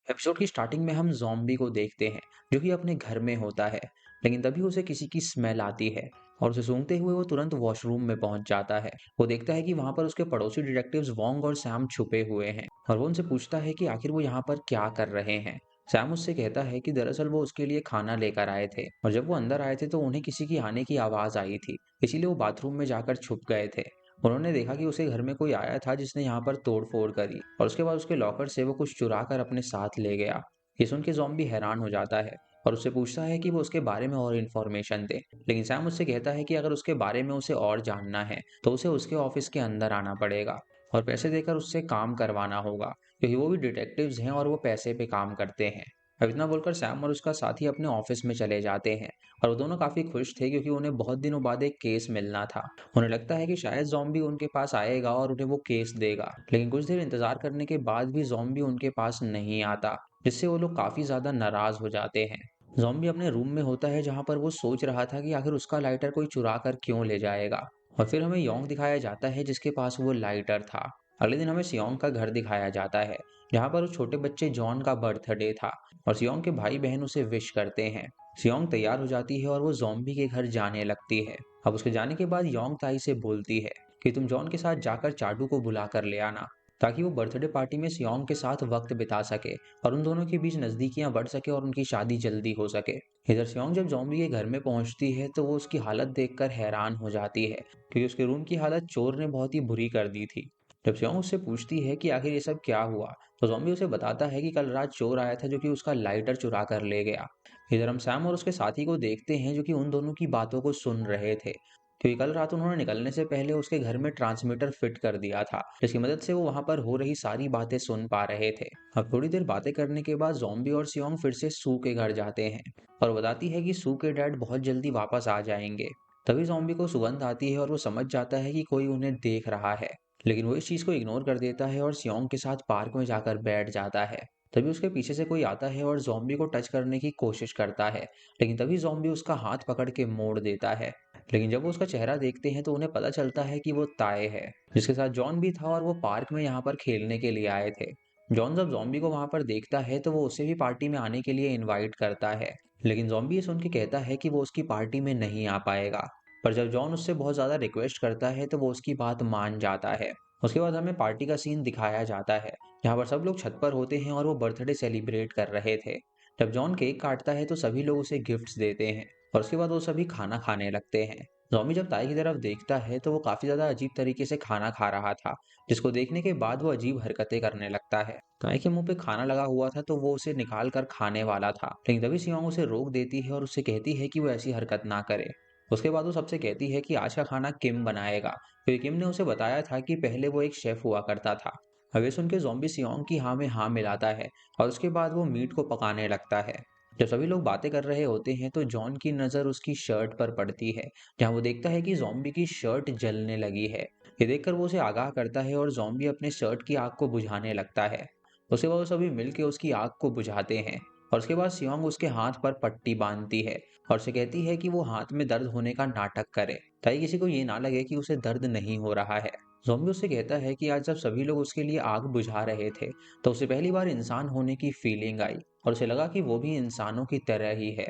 Episode की starting में हम ज़ॉम्बी को देखते हैं जो कि अपने घर में होता है। लेकिन तभी उसे किसी की स्मेल आती है और उसे सूंघते हुए वो तुरंत वॉशरूम में पहुंच जाता है। वो देखता है कि वहां पर उसके पड़ोसी डिटेक्टिव्स वोंग और सैम छुपे हुए हैं और वो उनसे पूछता है कि आखिर वो यहाँ पर क्या कर रहे हैं। सैम उससे कहता है कि दरअसल वो उसके लिए खाना लेकर आए थे और जब वो अंदर आए थे तो उन्हें किसी की आने की आवाज आई थी, इसीलिए वो बाथरूम में जाकर छुप गए थे। उन्होंने देखा कि उसे घर में कोई आया था जिसने यहाँ पर तोड़-फोड़ करी और उसके बाद उसके लॉकर से वो कुछ चुरा कर अपने साथ ले गया। ये सुन के ज़ॉम्बी हैरान हो जाता है और उससे पूछता है कि वो उसके बारे में और इन्फॉर्मेशन दे। लेकिन सैम उससे कहता है कि अगर उसके बारे में उसे और जानना है तो उसे उसके ऑफिस के अंदर आना पड़ेगा और पैसे देकर उससे काम करवाना होगा, क्योंकि वो भी डिटेक्टिव्स हैं और वो पैसे पे काम करते हैं। अब इतना बोलकर सैम और उसका साथी अपने ऑफिस में चले जाते हैं और वो दोनों काफी खुश थे क्योंकि उन्हें बहुत दिनों बाद एक केस मिलना था। उन्हें लगता है कि शायद ज़ॉम्बी उनके पास आएगा और उन्हें वो केस देगा, लेकिन कुछ देर इंतजार करने के बाद भी ज़ॉम्बी उनके पास नहीं आता, जिससे वो लोग काफी ज्यादा नाराज हो जाते हैं। ज़ॉम्बी अपने रूम में होता है जहां पर वो सोच रहा था कि आखिर उसका लाइटर कोई चुरा कर क्यों ले जाएगा। और फिर हमें योंग दिखाया जाता है जिसके पास वो लाइटर था। अगले दिन हमें सियोंग का घर दिखाया जाता है जहां पर उस छोटे बच्चे जॉन का बर्थडे था और सियोंग के भाई बहन उसे विश करते हैं। सियोंग तैयार हो जाती है और वो ज़ॉम्बी के घर जाने लगती है। अब उसके जाने के बाद योंग ताई से बोलती है कि तुम जॉन के साथ जाकर चाडू को बुला कर ले आना, ताकि वो बर्थडे पार्टी में सियोंग के साथ वक्त बिता सके और उन दोनों के बीच नजदीकियां बढ़ सके और उनकी शादी जल्दी हो सके। इधर सियोंग जब ज़ॉम्बी के घर में पहुंचती है तो वो उसकी हालत देखकर हैरान हो जाती है, क्योंकि उसके रूम की हालत चोर ने बहुत ही बुरी कर दी थी। जब सियोंग उससे पूछती है कि आखिर ये सब क्या हुआ, तो ज़ॉम्बी उसे बताता है कि कल रात चोर आया था जो कि उसका लाइटर चुरा कर ले गया। इधर हम सैम और उसके साथी को देखते हैं जो कि उन दोनों की बातों को सुन रहे थे, क्योंकि कल रात उन्होंने निकलने से पहले उसके घर में ट्रांसमीटर फिट कर दिया था, जिसकी मदद से वो वहां पर हो रही सारी बातें सुन पा रहे थे। अब थोड़ी देर बातें करने के बाद ज़ॉम्बी और सियोंग फिर से सू के घर जाते हैं और बताती है कि सू के डैड बहुत जल्दी वापस आ जाएंगे। तभी ज़ॉम्बी को सुगंध आती है और वो समझ जाता है कि कोई उन्हें देख रहा है, लेकिन वो इस चीज को इग्नोर कर देता है और सियोंग के साथ पार्क में जाकर बैठ जाता है। तभी उसके पीछे से कोई आता है और ज़ॉम्बी को टच करने की कोशिश करता है, लेकिन तभी ज़ॉम्बी उसका हाथ पकड़ के मोड़ देता है। लेकिन जब वो उसका चेहरा देखते हैं तो उन्हें पता चलता है कि वो ताए है, जिसके साथ जॉन भी था और वो पार्क में यहाँ पर खेलने के लिए आए थे। जॉन जब ज़ॉम्बी को वहां पर देखता है तो वो उसे भी पार्टी में आने के लिए इनवाइट करता है, लेकिन ज़ॉम्बी ये सुन के कहता है कि वो उसकी पार्टी में नहीं आ पाएगा। पर जब जॉन उससे बहुत ज्यादा रिक्वेस्ट करता है तो वो उसकी बात मान जाता है। उसके बाद हमें पार्टी का सीन दिखाया जाता है जहाँ पर सब लोग छत पर होते हैं और वो बर्थडे सेलिब्रेट कर रहे थे। जब जॉन केक काटता है तो सभी लोग उसे गिफ्ट्स देते हैं और उसके बाद वो सभी खाना खाने लगते हैं। जॉमी जब ताई की तरफ देखता है तो वो काफी ज्यादा अजीब तरीके से खाना खा रहा था, जिसको देखने के बाद वो अजीब हरकतें करने लगता है। ताई के मुंह पे खाना लगा हुआ था तो वो उसे निकाल कर खाने वाला था, लेकिन तभी सियोंग उसे रोक देती है और उससे कहती है कि वो ऐसी हरकत ना करे। उसके बाद वो सबसे कहती है कि आज का खाना किम बनाएगा, क्योंकि किम ने उसे बताया था कि पहले वो एक शेफ हुआ करता था। अब ये सुन के ज़ॉम्बी सियोंग की हाँ में हाँ मिलाता है और उसके बाद वो मीट को पकाने लगता है। जब सभी लोग बातें कर रहे होते हैं तो जॉन की नज़र उसकी शर्ट पर पड़ती है, जहाँ वो देखता है कि ज़ॉम्बी की शर्ट जलने लगी है। ये देखकर वो उसे आगाह करता है और ज़ॉम्बी अपने शर्ट की आग को बुझाने लगता है। उसके बाद वो सभी मिलकर उसकी आग को बुझाते हैं और उसके बाद सियोंग उसके हाथ पर पट्टी बांधती है और उसे कहती है कि वो हाथ में दर्द होने का नाटक करे, ताकि किसी को ये ना लगे कि उसे दर्द नहीं हो रहा है। ज़ॉम्बी उससे कहता है कि आज जब सभी लोग उसके लिए आग बुझा रहे थे तो उसे पहली बार इंसान होने की फीलिंग आई और उसे लगा कि वो भी इंसानों की तरह ही है।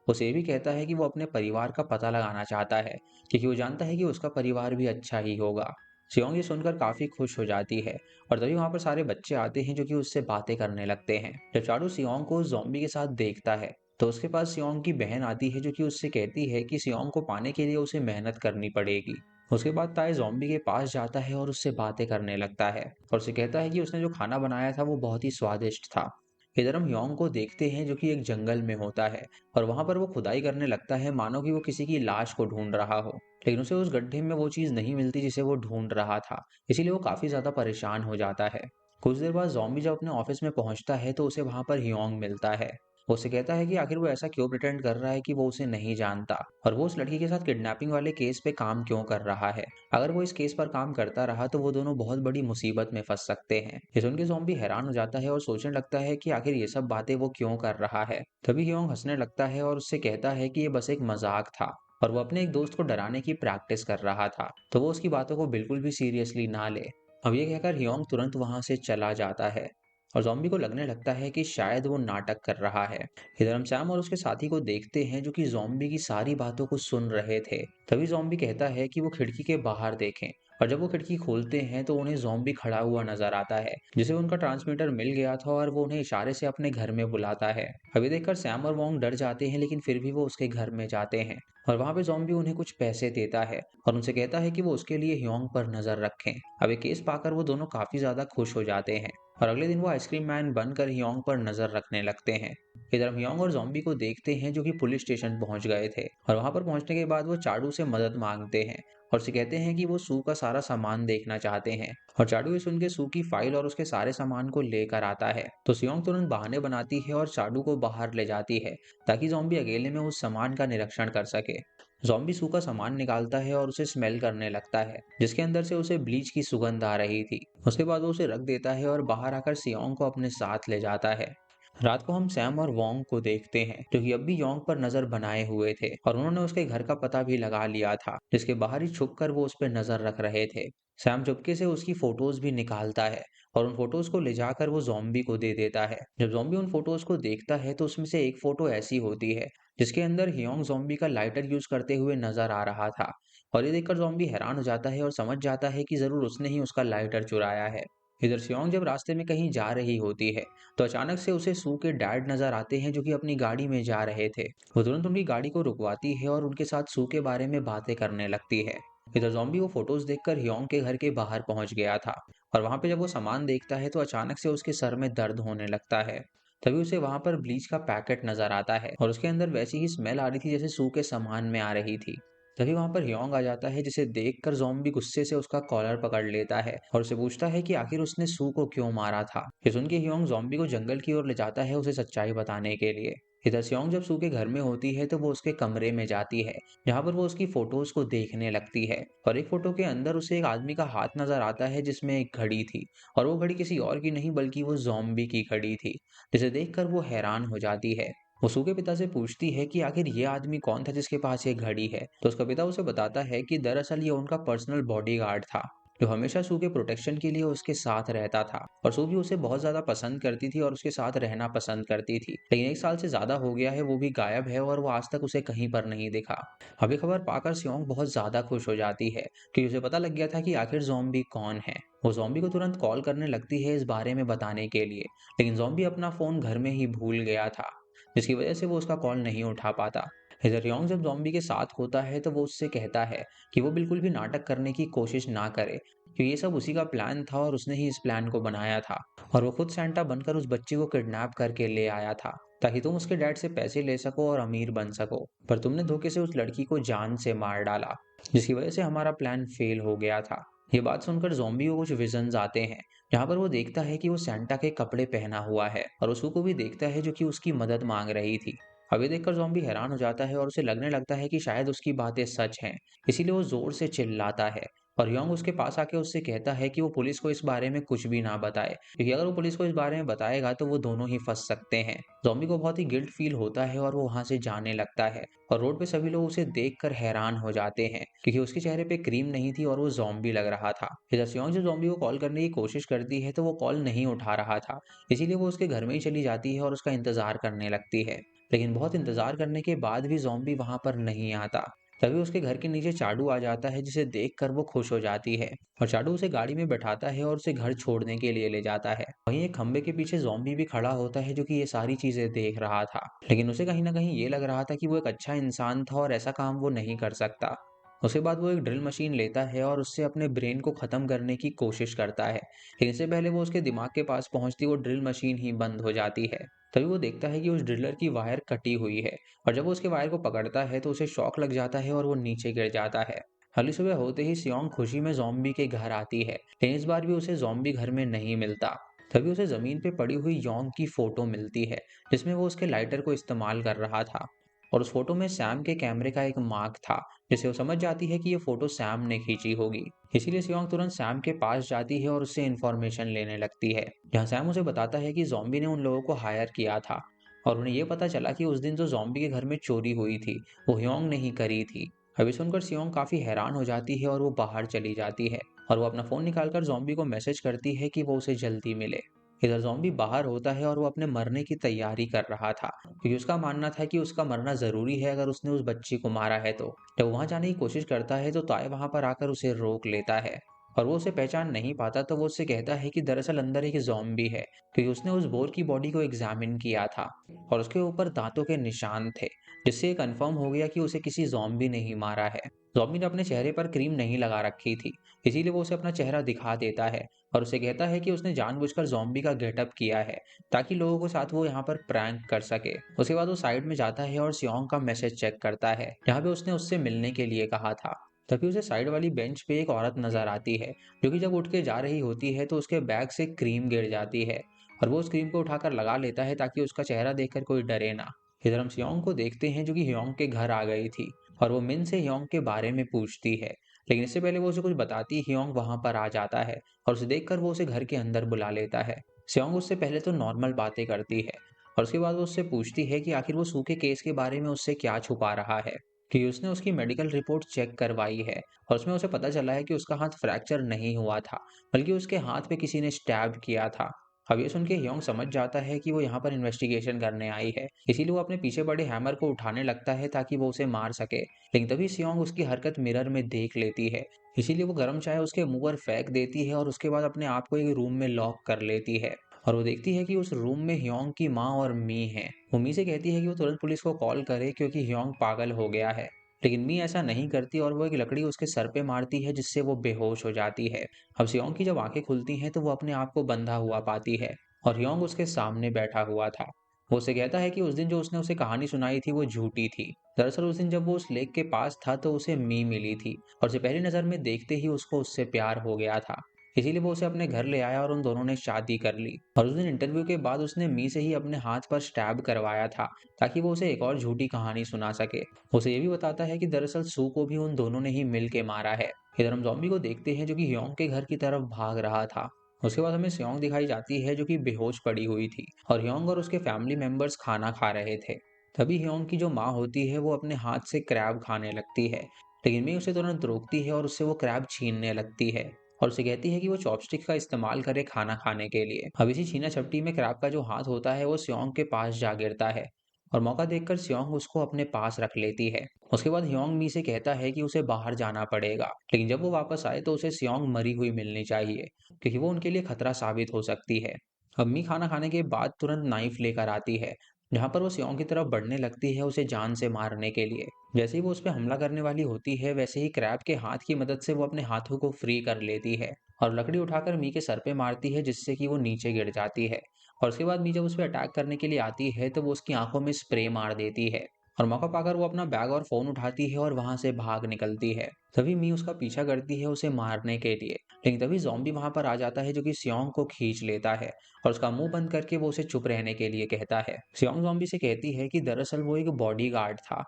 उसे ये भी कहता है कि वो अपने परिवार का पता लगाना चाहता है, क्योंकि वो जानता है कि उसका परिवार भी अच्छा ही होगा। सियोंग ये सुनकर काफी खुश हो जाती है और तभी वहां पर सारे बच्चे आते हैं जो कि उससे बातें करने लगते हैं। जब चारू सियोंग को ज़ॉम्बी के साथ देखता है तो उसके पास सियोंग की बहन आती है जो कि उससे कहती है कि सियोंग को पाने के लिए उसे मेहनत करनी पड़ेगी। उसके बाद ताए ज़ॉम्बी के पास जाता है और उससे बातें करने लगता है और उसे कहता है कि उसने जो खाना बनाया था वो बहुत ही स्वादिष्ट था। इधर हम योंग को देखते हैं जो कि एक जंगल में होता है और वहां पर वो खुदाई करने लगता है मानो कि वो किसी की लाश को ढूंढ रहा हो, लेकिन उसे उस गड्ढे में वो चीज नहीं मिलती जिसे वो ढूंढ रहा था, इसीलिए वो काफी ज्यादा परेशान हो जाता है। कुछ देर बाद जॉम्बी जब अपने ऑफिस में पहुंचता है तो उसे वहां पर ह्योंग मिलता है। वो उससे कहता है कि आखिर वो ऐसा क्यों प्रिटेंड कर रहा है कि वो उसे नहीं जानता और वो उस लड़की के साथ किडनैपिंग वाले केस पे काम क्यों कर रहा है। अगर वो इस केस पर काम करता रहा तो वो दोनों बहुत बड़ी मुसीबत में फंस सकते हैं। ये सुन के ज़ॉम्बी हैरान हो जाता है और सोचने लगता है कि आखिर ये सब बातें वो क्यों कर रहा है। तभी ह्योंग हंसने लगता है और उससे कहता है कि ये बस एक मजाक था और वो अपने एक दोस्त को डराने की प्रैक्टिस कर रहा था, तो वो उसकी बातों को बिल्कुल भी सीरियसली ना ले। अब ये कहकर ह्योंग तुरंत वहां से चला जाता है। और ज़ॉम्बी को लगने लगता है कि शायद वो नाटक कर रहा है। इधर हम सैम और उसके साथी को देखते हैं जो कि ज़ॉम्बी की सारी बातों को सुन रहे थे। तभी ज़ॉम्बी कहता है कि वो खिड़की के बाहर देखें और जब वो खिड़की खोलते हैं तो उन्हें ज़ॉम्बी खड़ा हुआ नजर आता है जिसे उनका ट्रांसमीटर मिल गया था और वो उन्हें इशारे से अपने घर में बुलाता है। अभी देखकर सैम और वोंग डर जाते हैं लेकिन फिर भी वो उसके घर में जाते हैं और वहां पे ज़ॉम्बी उन्हें कुछ पैसे देता है और उनसे कहता है कि वो उसके लिए ह्योंग पर नजर रखें। अब ये केस पाकर वो दोनों काफी ज्यादा खुश हो जाते हैं और अगले दिन वो आइसक्रीम मैन बनकर ह्योंग पर नजर रखने लगते हैं। इधर हम ह्योंग और ज़ॉम्बी को देखते हैं जो कि पुलिस स्टेशन पहुंच गए थे और वहां पर पहुंचने के बाद वो चाडू से मदद मांगते हैं और उसे कहते हैं कि वो सू का सारा सामान देखना चाहते हैं। और चाडू ये सुन के सू की फाइल और उसके सारे सामान को लेकर आता है तो सियोंग तुरंत बहाने बनाती है और चाडू को बाहर ले जाती है ताकि ज़ॉम्बी अकेले में उस सामान का निरीक्षण कर सके। ज़ॉम्बी सू का सामान निकालता है और उसे स्मेल करने लगता है जिसके अंदर से उसे ब्लीच की सुगंध आ रही थी। उसके बाद वो उसे रख देता है और बाहर आकर सियोंग को अपने साथ ले जाता है। रात को हम सैम और वोंग को देखते हैं जो कि अब भी योंग पर नजर बनाए हुए थे और उन्होंने उसके घर का पता भी लगा लिया था जिसके बाहर ही छुप कर वो उस पर नजर रख रहे थे। सैम चुपके से उसकी फोटोज भी निकालता है और उन फोटोज को ले जाकर वो ज़ॉम्बी को दे देता है। जब ज़ॉम्बी उन फोटोज को देखता है तो उसमें से एक फोटो ऐसी होती है जिसके अंदर हियोंग ज़ॉम्बी का लाइटर यूज करते हुए नजर आ रहा था और ये देखकर ज़ॉम्बी हैरान हो जाता है और समझ जाता है कि जरूर उसने ही उसका लाइटर चुराया है। इधर सियोंग जब रास्ते में कहीं जा रही होती है तो अचानक से उसे सू के डैड नजर आते हैं जो कि अपनी गाड़ी में जा रहे थे। वो तुरंत उनकी गाड़ी को रुकवाती है और उनके साथ सू के बारे में बातें करने लगती है। इधर ज़ॉम्बी वो फोटोज देखकर हियोंग के घर के बाहर पहुंच गया था और वहां पे जब वो सामान देखता है तो अचानक से उसके सर में दर्द होने लगता है। तभी उसे वहां पर ब्लीच का पैकेट नजर आता है और उसके अंदर वैसी ही स्मेल आ रही थी जैसे सू के सामान में आ रही थी। तभी वहां पर ह्योंग आ जाता है जिसे देखकर ज़ॉम्बी गुस्से से उसका कॉलर पकड़ लेता है और उसे पूछता है कि आखिर उसने सू को क्यों मारा था। ये सुन के ह्योंग ज़ॉम्बी को जंगल की ओर ले जाता है उसे सच्चाई बताने के लिए। इधर स्योंग जब सू के घर में होती है तो वो उसके कमरे में जाती है जहां पर वो उसकी फोटोज को देखने लगती है और एक फोटो के अंदर उसे एक आदमी का हाथ नजर आता है जिसमें एक घड़ी थी और वो घड़ी किसी और की नहीं बल्कि वो ज़ॉम्बी की घड़ी थी जिसे देखकर वो हैरान हो जाती है। वो सू के पिता से पूछती है कि आखिर ये आदमी कौन था जिसके पास ये घड़ी है तो उसका पिता उसे बताता है कि दरअसल ये उनका पर्सनल बॉडीगार्ड था जो हमेशा सू के प्रोटेक्शन के लिए उसके साथ रहता था और सू भी उसे बहुत ज्यादा पसंद करती थी और उसके साथ रहना पसंद करती थी। लेकिन एक साल से ज्यादा हो गया है वो भी गायब है और वो आज तक उसे कहीं पर नहीं दिखा। अभी खबर पाकर सियोंग बहुत ज्यादा खुश हो जाती है क्योंकि उसे पता लग गया था कि आखिर ज़ॉम्बी कौन है। वो ज़ॉम्बी को तुरंत कॉल करने लगती है इस बारे में बताने के लिए लेकिन ज़ॉम्बी अपना फोन घर में ही भूल गया था जिसकी वजह से वो उसका कॉल नहीं उठा पाता। इधर योंग जब ज़ॉम्बी के साथ होता है तो वो उससे कहता है कि वो बिल्कुल भी नाटक करने की कोशिश ना करे क्योंकि ये सब उसी का प्लान था और उसने ही इस प्लान को बनाया था और वो खुद सैंटा बनकर उस बच्चे को किडनैप करके ले आया था ताकि तुम उसके डैड से पैसे ले सको और अमीर बन सको। पर तुमने धोखे से उस लड़की को जान से मार डाला जिसकी वजह से हमारा प्लान फेल हो गया था। ये बात सुनकर ज़ॉम्बी को कुछ विजन्स आते हैं जहाँ पर वो देखता है कि वो सैंटा के कपड़े पहना हुआ है और उसको को भी देखता है जो कि उसकी मदद मांग रही थी। अभी देखकर ज़ॉम्बी हैरान हो जाता है और उसे लगने लगता है कि शायद उसकी बातें सच हैं, इसीलिए वो जोर से चिल्लाता है और योंग उसके पास आके उससे कहता है कि वो पुलिस को इस बारे में कुछ भी ना बताए क्योंकि अगर वो पुलिस को इस बारे में बताएगा तो वो दोनों ही फंस सकते हैं। ज़ॉम्बी को बहुत ही गिल्ट फील होता है और वो वहां से जाने लगता है और रोड पे सभी लोग उसे देखकर हैरान हो जाते हैं क्योंकि उसके चेहरे पे क्रीम नहीं थी और वो ज़ॉम्बी लग रहा था। इधर सियोंग जब ज़ॉम्बी को कॉल करने की कोशिश करती है तो वो कॉल नहीं उठा रहा था, इसीलिए वो उसके घर में ही चली जाती है और उसका इंतजार करने लगती है। लेकिन बहुत इंतजार करने के बाद भी ज़ॉम्बी वहां पर नहीं आता। तभी उसके घर के नीचे चाडू आ जाता है जिसे देखकर वो खुश हो जाती है और चाडू उसे गाड़ी में बैठाता है और उसे घर छोड़ने के लिए ले जाता है। वहीं एक खंबे के पीछे ज़ॉम्बी भी खड़ा होता है जो कि ये सारी चीजें देख रहा था लेकिन उसे कहीं ना कहीं ये लग रहा था कि वो एक अच्छा इंसान था और ऐसा काम वो नहीं कर सकता। उसके बाद वो एक ड्रिल मशीन लेता है और उससे अपने ब्रेन को खत्म करने की कोशिश करता है लेकिन इससे पहले वो उसके दिमाग के पास पहुंचती वो ड्रिल मशीन ही बंद हो जाती है। तभी वो देखता है कि उस ड्रिलर की वायर कटी हुई है और जब वो उसके वायर को पकड़ता है तो उसे शॉक लग जाता है और वो नीचे गिर जाता है। अगली सुबह होते ही सियोंग खुशी में ज़ॉम्बी के घर आती है लेकिन इस बार भी उसे ज़ॉम्बी घर में नहीं मिलता। तभी उसे जमीन पे पड़ी हुई योंग की फोटो मिलती है जिसमें वो उसके लाइटर को इस्तेमाल कर रहा था और उस फोटो में सैम के कैमरे का एक मार्क था जिसे वो समझ जाती है कि ये फोटो सैम ने खींची होगी। इसीलिए सियोंग तुरंत सैम के पास जाती है और उससे इन्फॉर्मेशन लेने लगती है जहाँ सैम उसे बताता है कि ज़ॉम्बी ने उन लोगों को हायर किया था और उन्हें ये पता चला कि उस दिन जो ज़ॉम्बी के घर में चोरी हुई थी वो ह्योंग ने ही करी थी। अभी सुनकर सियोंग काफी हैरान हो जाती है और वो बाहर चली जाती है और वो अपना फोन निकालकर ज़ॉम्बी को मैसेज करती है कि वो उसे जल्दी मिले। इधर ज़ॉम्बी बाहर होता है और वो अपने मरने की तैयारी कर रहा था, क्योंकि उसका मानना था कि उसका मरना ज़रूरी है अगर उसने उस बच्ची को मारा है तो। जब वो वहाँ जाने की कोशिश करता है तो ताय वहाँ पर आकर उसे रोक लेता है और वो उसे पहचान नहीं पाता, तो वो उससे कहता है कि दरअसल अंदर एक ज़ॉम्बी है, क्योंकि उसने उस बोर की बॉडी को एग्ज़ामिन किया था और उसके ऊपर दाँतों के निशान थे, जिससे ये कन्फर्म हो गया कि उसे किसी ज़ॉम्बी ने ही मारा है। ज़ॉम्बी ने अपने चेहरे पर क्रीम नहीं लगा रखी थी, इसीलिए वो उसे अपना चेहरा दिखा देता है और उसे कहता है कि उसने जानबूझकर ज़ॉम्बी का गेटअप किया है, ताकि लोगों के साथ वो यहाँ पर प्रैंक कर सके। उसके बाद वो साइड में जाता है और सियोंग का मैसेज चेक करता है, जहाँ पे उसने उससे मिलने के लिए कहा था। तभी उसे साइड वाली बेंच पे एक औरत नजर आती है, जो कि जब उठ के जा रही होती है तो उसके बैग से क्रीम गिर जाती है और वो उस क्रीम को उठाकर लगा लेता है ताकि उसका चेहरा देखकर कोई डरे ना। इधर हम सियोंग को देखते हैं, जो कि ह्योंग के घर आ गई थी और वो मिन से ह्योंग के बारे में पूछती है, लेकिन इससे पहले वो उसे कुछ बताती ह्योंग वहां पर आ जाता है और उसे देखकर वो उसे घर के अंदर बुला लेता है। सियोंग उससे पहले तो नॉर्मल बातें करती है और उसके बाद वो उससे पूछती है कि आखिर वो सूखे केस के बारे में उससे क्या छुपा रहा है, क्योंकि उसने उसकी मेडिकल रिपोर्ट चेक करवाई है और उसमें उसे पता चला है कि उसका हाथ फ्रैक्चर नहीं हुआ था, बल्कि उसके हाथ पे किसी ने स्टैब किया था। अब ये सुन के ह्योंग समझ जाता है कि वो यहाँ पर इन्वेस्टिगेशन करने आई है, इसीलिए वो अपने पीछे पड़े हैमर को उठाने लगता है ताकि वो उसे मार सके। लेकिन तभी सियोंग उसकी हरकत मिरर में देख लेती है, इसीलिए वो गर्म चाय उसके मुंह पर फेंक देती है और उसके बाद अपने आप को एक रूम में लॉक कर लेती है और वो देखती है कि उस रूम में ह्योंग की माँ और मी है। वो मी से कहती है कि वो तुरंत पुलिस को कॉल करे, क्योंकि ह्योंग पागल हो गया है। लेकिन मी ऐसा नहीं करती और वो एक लकड़ी उसके सर पे मारती है, जिससे वो बेहोश हो जाती है। अब सियोंग की जब आंखें खुलती हैं तो वो अपने आप को बंधा हुआ पाती है और ह्योंग उसके सामने बैठा हुआ था। वो उसे कहता है कि उस दिन जो उसने उसे कहानी सुनाई थी वो झूठी थी। दरअसल उस दिन जब वो उस लेक के पास था तो उसे मी मिली थी और उसे पहली नजर में देखते ही उसको उससे प्यार हो गया था। इसीलिए वो उसे अपने घर ले आया और उन दोनों ने शादी कर ली। और उस दिन इंटरव्यू के बाद उसने मी से ही अपने हाथ पर स्टैब करवाया था, ताकि वो उसे एक और झूठी कहानी सुना सके। उसे ये भी बताता है कि दरअसल सू को भी उन दोनों ने ही मिल के मारा है। इधर हम ज़ॉम्बी को देखते हैं, जो कि ह्योंग के घर की तरफ भाग रहा था। उसके बाद हमें सियोंग दिखाई जाती है, जो कि बेहोश पड़ी हुई थी और ह्योंग और उसके फैमिली मेंबर्स खाना खा रहे थे। तभी ह्योंग की जो माँ होती है वो अपने हाथ से क्रैब खाने लगती है, लेकिन मी उसे तुरंत रोकती है और उससे वो क्रैब छीनने लगती है और उसे कहती है कि वो चॉपस्टिक का इस्तेमाल करे खाना खाने के लिए। अब इसी छीना झपटी में क्रैब का जो हाथ होता है वो सियोंग के पास जा गिरता है और मौका देखकर सियोंग उसको अपने पास रख लेती है। उसके बाद ह्योंग मी से कहता है कि उसे बाहर जाना पड़ेगा, लेकिन जब वो वापस आए तो उसे सियोंग मरी हुई मिलनी चाहिए, क्योंकि वो उनके लिए खतरा साबित हो सकती है। अब मी खाना खाने के बाद तुरंत नाइफ लेकर आती है, जहाँ पर वो सियोंग की तरफ बढ़ने लगती है उसे जान से मारने के लिए। जैसे ही वो उस पे हमला करने वाली होती है, वैसे ही क्रैब के हाथ की मदद से वो अपने हाथों को फ्री कर लेती है और लकड़ी उठाकर मी के सर पे मारती है, जिससे कि वो नीचे गिर जाती है। और उसके बाद मी जब उस पे अटैक करने के लिए आती है तो वो उसकी आंखों में स्प्रे मार देती है और मौका पाकर वो अपना बैग और फोन उठाती है और वहां से भाग निकलती है। तभी मी उसका पीछा करती है उसे मारने के लिए, लेकिन तभी ज़ॉम्बी वहां पर आ जाता है, जो कि सियोंग को खींच लेता है और उसका मुंह बंद करके वो उसे चुप रहने के लिए कहता है। सियोंग ज़ॉम्बी से कहती है कि दरअसल वो एक बॉडीगार्ड था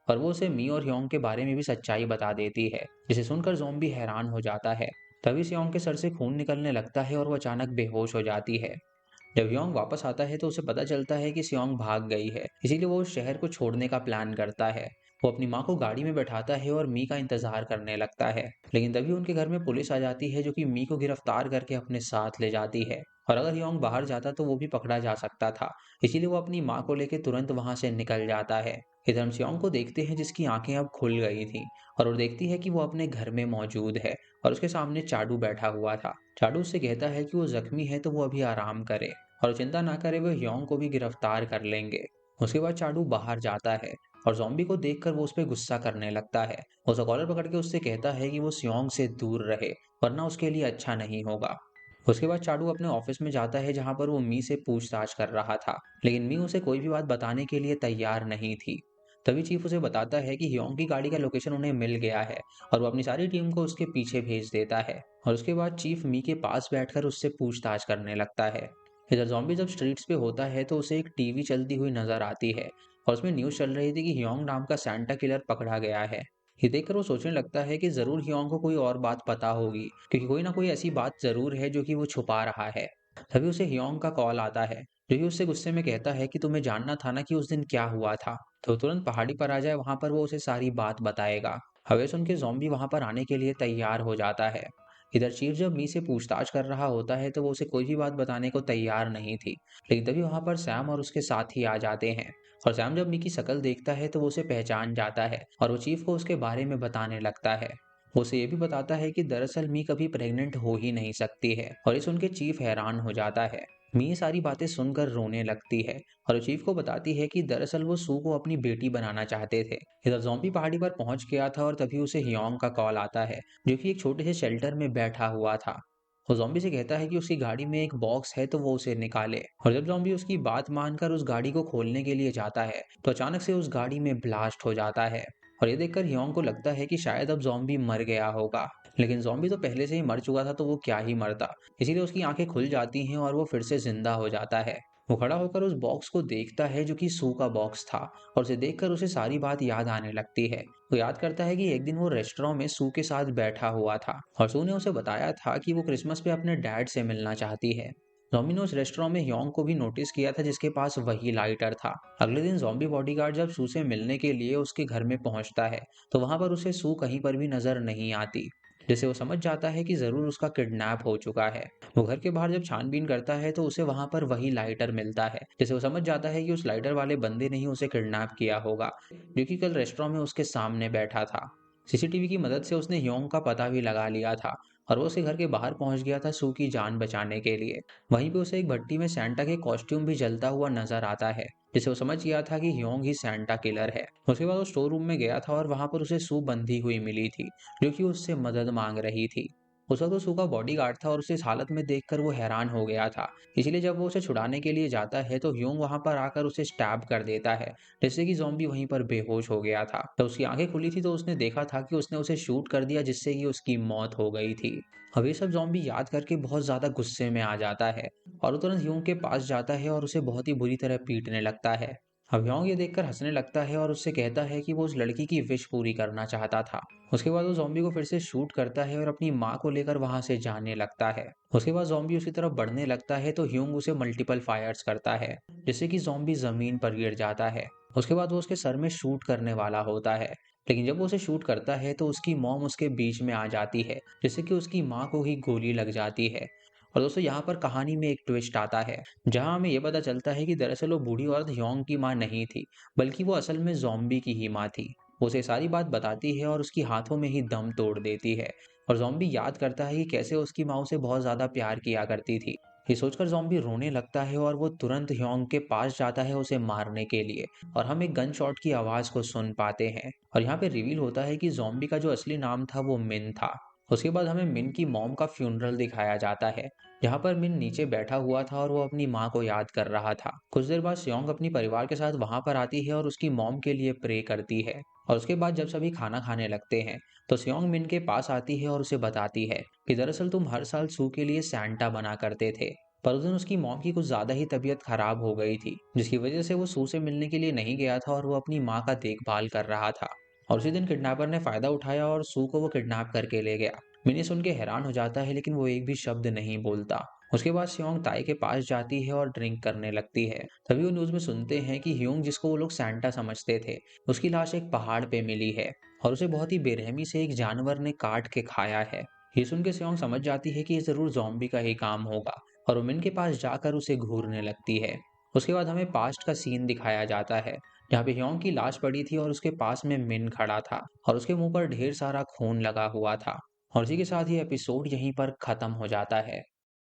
और वो उसे मी और ह्योंग के बारे में भी सच्चाई बता देती है, जिसे सुनकर ज़ॉम्बी हैरान हो जाता है। तभी सियोंग के सर से खून निकलने लगता है और वो अचानक बेहोश हो जाती है। जब योंग वापस आता है तो उसे पता चलता है कि सियोंग भाग गई है, इसीलिए वो उस शहर को छोड़ने का प्लान करता है। वो अपनी माँ को गाड़ी में बैठाता है और मी का इंतजार करने लगता है, लेकिन तभी उनके घर में पुलिस आ जाती है, जो कि मी को गिरफ्तार करके अपने साथ ले जाती है। और अगर योंग बाहर जाता तो वो भी पकड़ा जा सकता था, इसीलिए वो अपनी माँ को लेकर तुरंत वहां से निकल जाता है। इधर हम सियोंग को देखते हैं, जिसकी आंखें अब खुल गई थी और वो देखती है कि वो अपने घर में मौजूद है और उसके सामने चाडू बैठा हुआ था। चाडू उससे कहता है कि वो जख्मी है तो वो अभी आराम करे और चिंता ना करे, वो ह्योंग को भी गिरफ्तार कर लेंगे। उसके बाद चाडू बाहर जाता है और ज़ॉम्बी को देखकर वो उस पर गुस्सा करने लगता है। वो उसे कॉलर पकड़ के उससे कहता है कि वो सियोंग से दूर रहे, वरना उसके लिए अच्छा नहीं होगा। उसके बाद चाडू अपने ऑफिस में जाता है, जहां पर वो मी से पूछताछ कर रहा था, लेकिन मी उसे कोई भी बात बताने के लिए तैयार नहीं थी। तभी चीफ उसे बताता है कि ह्योंग की गाड़ी का लोकेशन उन्हें मिल गया है और वो अपनी सारी टीम को उसके पीछे भेज देता है। और उसके बाद चीफ मी के पास बैठकर उससे पूछताछ करने लगता है। इधर ज़ॉम्बी जब स्ट्रीट्स पे होता है तो उसे एक टीवी चलती हुई नजर आती है और उसमें न्यूज़ चल रही थी कि ह्योंग नाम का सैंटा किलर पकड़ा गया है। ये देखकर वो सोचने लगता है कि जरूर ह्योंग को कोई और बात पता होगी, क्योंकि कोई ना कोई ऐसी बात जरूर है जो कि वो छुपा रहा है। तभी उसे ह्योंग का कॉल आता है, जो कि उससे गुस्से में कहता है कि तुम्हें जानना था ना कि उस दिन क्या हुआ था, तो तुरंत पहाड़ी पर आ जाए, वहां पर वो उसे सारी बात बताएगा। हवे सुन के ज़ॉम्बी वहां पर आने के लिए तैयार हो जाता है। इधर चीफ जब मी से पूछताछ कर रहा होता है तो वो उसे कोई भी बात बताने को तैयार नहीं थी। लेकिन तभी वहां पर सैम और उसके साथी आ जाते हैं। और सैम जब मी की शक्ल देखता है तो वो उसे पहचान जाता है और वो चीफ को उसके बारे में बताने लगता है। वो उसे ये भी बताता है कि दरअसल मी कभी प्रेग्नेंट हो ही नहीं सकती है, और ये सुन के चीफ हैरान हो जाता है। मी ये सारी बातें सुनकर रोने लगती है और वो चीफ को बताती है कि दरअसल वो सू को अपनी बेटी बनाना चाहते थे। इधर ज़ॉम्बी पहाड़ी पर पहुंच गया था और तभी उसे हियोंग का कॉल आता है, जो कि एक छोटे से शेल्टर में बैठा हुआ था। वो ज़ॉम्बी से कहता है कि उसकी गाड़ी में एक बॉक्स है तो वो उसे निकाले। और जब ज़ॉम्बी उसकी बात मानकर उस गाड़ी को खोलने के लिए जाता है तो अचानक से उस गाड़ी में ब्लास्ट हो जाता है। और ये देखकर हियोंग को लगता है कि शायद अब ज़ॉम्बी मर गया होगा। लेकिन ज़ॉम्बी तो पहले से ही मर चुका था तो वो क्या ही मरता। इसीलिए उसकी आंखें खुल जाती हैं और वो फिर से जिंदा हो जाता है। वो खड़ा होकर उस बॉक्स को देखता है जो कि सू का बॉक्स था, और उसे देखकर उसे सारी बात याद आने लगती है। वो याद करता है कि एक दिन वो रेस्टोरेंट में सू के साथ बैठा हुआ था और सू ने उसे बताया था कि वो क्रिसमस पे अपने डैड से मिलना चाहती है। जॉम्बी ने उस रेस्टोरेंट में योंग को भी नोटिस किया था जिसके पास वही लाइटर था। अगले दिन जॉम्बी बॉडीगार्ड जब सू से मिलने के लिए उसके घर में पहुंचता है तो वहां पर उसे सू कहीं पर भी नजर नहीं आती, जिसे वो समझ जाता है कि जरूर उसका किडनैप हो चुका है। वो घर के बाहर जब छानबीन करता है तो उसे वहां पर वही लाइटर मिलता है, जिसे वो समझ जाता है कि उस लाइटर वाले बंदे ने ही उसे किडनैप किया होगा, जो कि कल रेस्टोरेंट में उसके सामने बैठा था। सीसीटीवी की मदद से उसने योंग का पता भी लगा लिया था और वो उसके घर के बाहर पहुंच गया था सू की जान बचाने के लिए। वहीं पे उसे एक भट्टी में सैंटा के कॉस्ट्यूम भी जलता हुआ नजर आता है, जिसे वो समझ गया था कि योंग ही सैंटा किलर है। उसके बाद वो स्टोर रूम में गया था और वहां पर उसे सू बंधी हुई मिली थी, जो कि उससे मदद मांग रही थी। उस वक्त वो सू का बॉडीगार्ड था और उसे इस हालत में देखकर वो हैरान हो गया था। इसीलिए जब वो उसे छुड़ाने के लिए जाता है तो ह्यूंग वहां पर आकर उसे स्टैब कर देता है, जिससे कि ज़ॉम्बी वहीं पर बेहोश हो गया था। तो उसकी आंखें खुली थी तो उसने देखा था कि उसने उसे शूट कर दिया, जिससे कि उसकी मौत हो गई थी। अब ये सब ज़ॉम्बी याद करके बहुत ज्यादा गुस्से में आ जाता है और वो तुरंत ह्यूंग के पास जाता है और उसे बहुत ही बुरी तरह पीटने लगता है। अब ह्योंग ये देखकर हंसने लगता है और उससे कहता है कि वो उस लड़की की विश पूरी करना चाहता था। उसके बाद वो ज़ॉम्बी को फिर से शूट करता है और अपनी माँ को लेकर वहां से जाने लगता है। उसके बाद ज़ॉम्बी उसकी तरफ बढ़ने लगता है तो ह्यूंग उसे मल्टीपल फायर्स करता है, जिससे कि ज़ॉम्बी जमीन पर गिर जाता है। उसके बाद वो उसके सर में शूट करने वाला होता है, लेकिन जब वो उसे शूट करता है तो उसकी मॉम उसके बीच में आ जाती है, जिससे कि उसकी माँ को ही गोली लग जाती है। और दोस्तों यहाँ पर कहानी में एक ट्विस्ट आता है, जहाँ हमें ये पता चलता है कि दरअसल वो बूढ़ी औरत ह्योंग की माँ नहीं थी, बल्कि वो असल में ज़ॉम्बी की ही माँ थी। वो उसे सारी बात बताती है और उसकी हाथों में ही दम तोड़ देती है। और ज़ॉम्बी याद करता है कि कैसे उसकी माँ उसे बहुत ज़्यादा प्यार किया करती थी। ये सोचकर ज़ॉम्बी रोने लगता है और वो तुरंत ह्योंग के पास जाता है उसे मारने के लिए। और हम एक गन शॉट की आवाज़ को सुन पाते हैं और यहाँ पे रिवील होता है कि ज़ॉम्बी का जो असली नाम था वो मिन था। उसके बाद हमें मिन की मॉम का फ्यूनरल दिखाया जाता है, जहाँ पर मिन नीचे बैठा हुआ था और वो अपनी माँ को याद कर रहा था। कुछ देर बाद सियोंग अपनी परिवार के साथ वहां पर आती है और उसकी मॉम के लिए प्रे करती है। और उसके बाद जब सभी खाना खाने लगते हैं तो सियोंग मिन के पास आती है और उसे बताती है कि दरअसल तुम हर साल सू के लिए सैंटा बना करते थे, पर उस दिन उसकी मॉम की कुछ ज्यादा ही तबीयत खराब हो गई थी, जिसकी वजह से वो सू से मिलने के लिए नहीं गया था और वो अपनी माँ का देखभाल कर रहा था। और उसी दिन किडनैपर ने फायदा उठाया और सू को वो किडनैप करके ले गया। मिनी सुन के हैरान हो जाता है लेकिन वो एक भी शब्द नहीं बोलता। उसके बाद सियोंग ताई के पास जाती है और ड्रिंक करने लगती है। तभी वो न्यूज में सुनते हैं कि ह्यूंग, जिसको वो लोग सैंटा समझते थे, उसकी लाश एक पहाड़ पे मिली है और उसे बहुत ही बेरहमी से एक जानवर ने काट के खाया है। ये सुन के सियोंग समझ जाती है कि ये जरूर ज़ॉम्बी का ही काम होगा और वो मिन के पास जाकर उसे घूरने लगती है। उसके बाद हमें पास्ट का सीन दिखाया जाता है, जहाँ पे ह्योंग की लाश पड़ी थी और उसके पास में मिन खड़ा था और उसके मुंह पर ढेर सारा खून लगा हुआ था। और इसी के साथ ये एपिसोड यहीं पर खत्म हो जाता है।